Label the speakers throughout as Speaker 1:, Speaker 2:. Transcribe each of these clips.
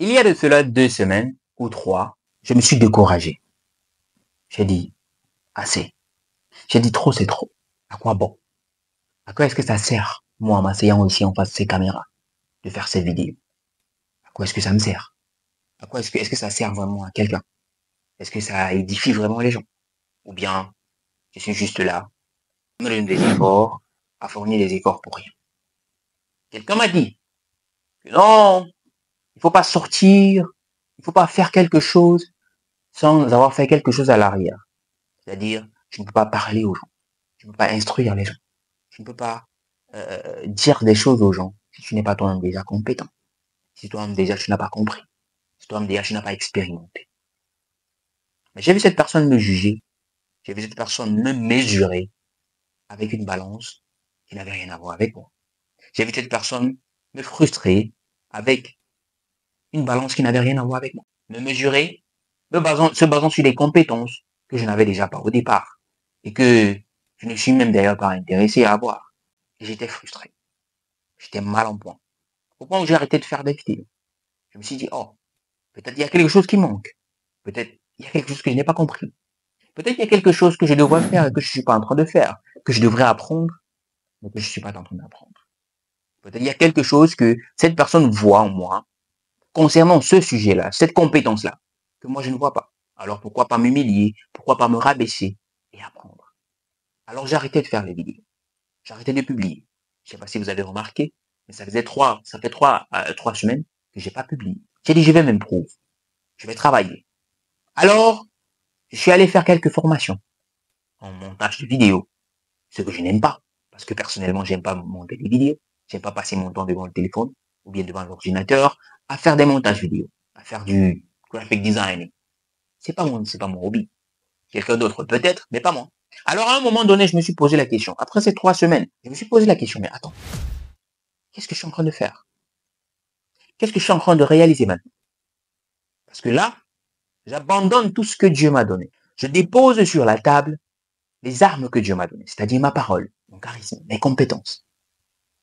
Speaker 1: Il y a de cela 2 semaines ou 3, je me suis découragé. J'ai dit, assez. J'ai dit, trop, c'est trop. À quoi bon? À quoi est-ce que ça sert, moi, en m'asseyant ici en face de ces caméras, de faire ces vidéos? À quoi est-ce que ça me sert? À quoi est-ce que ça sert vraiment à quelqu'un? Est-ce que ça édifie vraiment les gens? Ou bien, je suis juste là, à me donner des efforts, à fournir des efforts pour rien. Quelqu'un m'a dit que non, il faut pas sortir, il faut pas faire quelque chose sans avoir fait quelque chose à l'arrière. C'est-à-dire, je ne peux pas parler aux gens, je ne peux pas instruire les gens, je ne peux pas dire des choses aux gens si tu n'es pas toi-même déjà compétent, si toi-même déjà tu n'as pas compris, si toi-même déjà tu n'as pas expérimenté. Mais j'ai vu cette personne me juger, j'ai vu cette personne me mesurer avec une balance qui n'avait rien à voir avec moi. J'ai vu cette personne me frustrer avec une balance qui n'avait rien à voir avec moi. Me mesurer, se basant sur des compétences que je n'avais déjà pas au départ et que je ne suis même d'ailleurs pas intéressé à avoir. Et j'étais frustré. J'étais mal en point. Au point où j'ai arrêté de faire des vidéos. Je me suis dit, oh, peut-être il y a quelque chose qui manque. Peut-être il y a quelque chose que je n'ai pas compris. Peut-être il y a quelque chose que je devrais faire et que je ne suis pas en train de faire, que je devrais apprendre, mais que je ne suis pas en train d'apprendre. Peut-être il y a quelque chose que cette personne voit en moi concernant ce sujet-là, cette compétence-là, que moi je ne vois pas. Alors pourquoi pas m'humilier, pourquoi pas me rabaisser et apprendre? Alors j'ai arrêté de faire les vidéos, j'ai arrêté de publier. Je ne sais pas si vous avez remarqué, mais ça fait 3 semaines que j'ai pas publié. J'ai dit je vais m'improver, je vais travailler. Alors, je suis allé faire quelques formations en montage de vidéos, ce que je n'aime pas, parce que personnellement j'aime pas monter des vidéos, j'aime pas passer mon temps devant le téléphone ou bien devant l'ordinateur à faire des montages vidéo, à faire du graphic design. C'est pas mon hobby. Quelqu'un d'autre peut-être, mais pas moi. Alors à un moment donné, je me suis posé la question. Après ces 3 semaines, je me suis posé la question, mais attends, qu'est-ce que je suis en train de faire? Qu'est-ce que je suis en train de réaliser maintenant? Parce que là, j'abandonne tout ce que Dieu m'a donné. Je dépose sur la table les armes que Dieu m'a données, c'est-à-dire ma parole, mon charisme, mes compétences.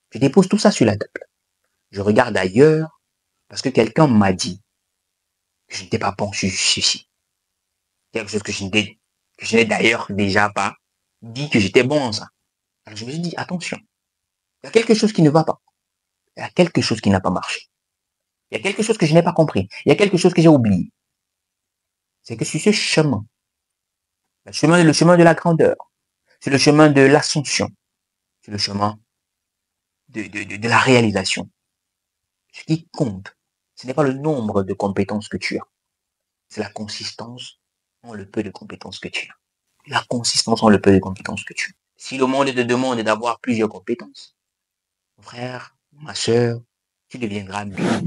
Speaker 1: Je dépose tout ça sur la table. Je regarde ailleurs parce que quelqu'un m'a dit que je n'étais pas bon sur ceci. Quelque chose que je n'ai d'ailleurs déjà pas dit que j'étais bon en ça. Alors je me suis dit, attention, il y a quelque chose qui ne va pas. Il y a quelque chose qui n'a pas marché. Il y a quelque chose que je n'ai pas compris. Il y a quelque chose que j'ai oublié. C'est que sur ce chemin, le chemin de la grandeur, c'est le chemin de l'ascension, c'est le chemin de la réalisation. Ce qui compte, ce n'est pas le nombre de compétences que tu as, c'est la consistance en le peu de compétences que tu as. La consistance en le peu de compétences que tu as. Si le monde te demande d'avoir plusieurs compétences, mon frère, ma soeur, tu deviendras mieux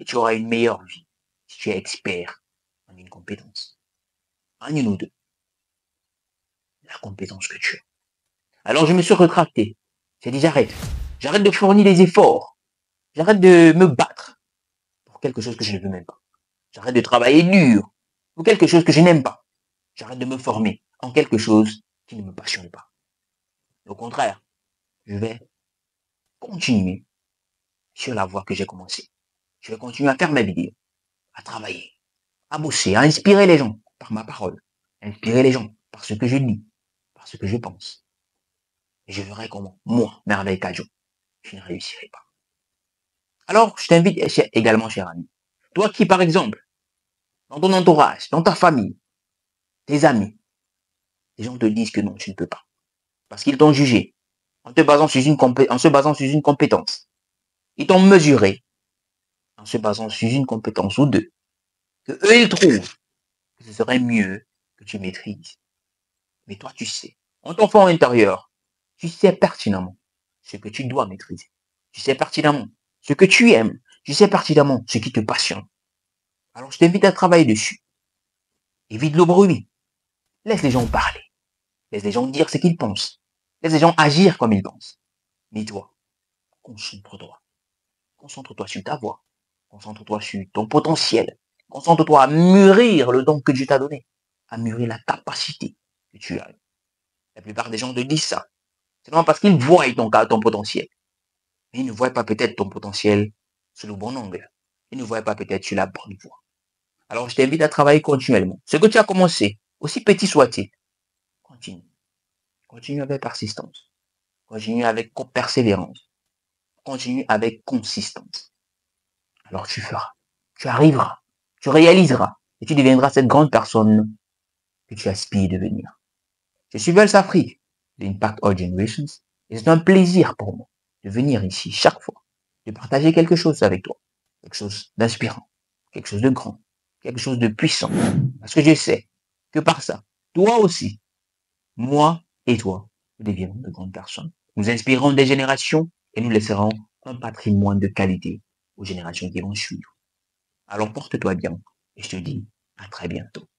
Speaker 1: et tu auras une meilleure vie si tu es expert en une compétence, en une ou deux, la compétence que tu as. Alors je me suis retracté. J'ai dit j'arrête. J'arrête de fournir des efforts. J'arrête de me battre pour quelque chose que je ne veux même pas. J'arrête de travailler dur pour quelque chose que je n'aime pas. J'arrête de me former en quelque chose qui ne me passionne pas. Au contraire, je vais continuer sur la voie que j'ai commencée. Je vais continuer à faire mes vidéos, à travailler, à bosser, à inspirer les gens par ma parole, à inspirer les gens par ce que je dis, par ce que je pense. Et je verrai comment, moi, Merveille Kadjo, je ne réussirai pas. Alors, je t'invite également, cher ami, toi qui, par exemple, dans ton entourage, dans ta famille, tes amis, les gens te disent que non, tu ne peux pas. Parce qu'ils t'ont jugé en se basant sur une compétence. Ils t'ont mesuré en se basant sur une compétence ou deux. Que eux, ils trouvent que ce serait mieux que tu maîtrises. Mais toi, tu sais, en ton fond intérieur, tu sais pertinemment ce que tu dois maîtriser. Tu sais pertinemment ce que tu aimes. Tu sais pertinemment ce qui te passionne. Alors, je t'invite à travailler dessus. Évite le bruit. Laisse les gens parler. Laisse les gens dire ce qu'ils pensent. Laisse les gens agir comme ils pensent. Mais toi, concentre-toi. Concentre-toi sur ta voix. Concentre-toi sur ton potentiel. Concentre-toi à mûrir le don que Dieu t'a donné. À mûrir la capacité que tu as. La plupart des gens te disent ça. C'est non parce qu'ils voient ton potentiel. Mais ils ne voient pas peut-être ton potentiel sous le bon angle. et ne voient pas peut-être sur la bonne voie. Alors, je t'invite à travailler continuellement. Ce que tu as commencé, aussi petit soit-il, continue. Continue avec persistance. Continue avec persévérance. Continue avec consistance. Alors, tu feras. Tu arriveras. Tu réaliseras. Et tu deviendras cette grande personne que tu aspires devenir. Je suis Vels Afrique de Impact All Generations et c'est un plaisir pour moi de venir ici chaque fois, de partager quelque chose avec toi, quelque chose d'inspirant, quelque chose de grand, quelque chose de puissant. Parce que je sais que par ça, toi aussi, moi et toi, nous deviendrons de grandes personnes. Nous inspirerons des générations et nous laisserons un patrimoine de qualité aux générations qui vont suivre. Alors porte-toi bien et je te dis à très bientôt.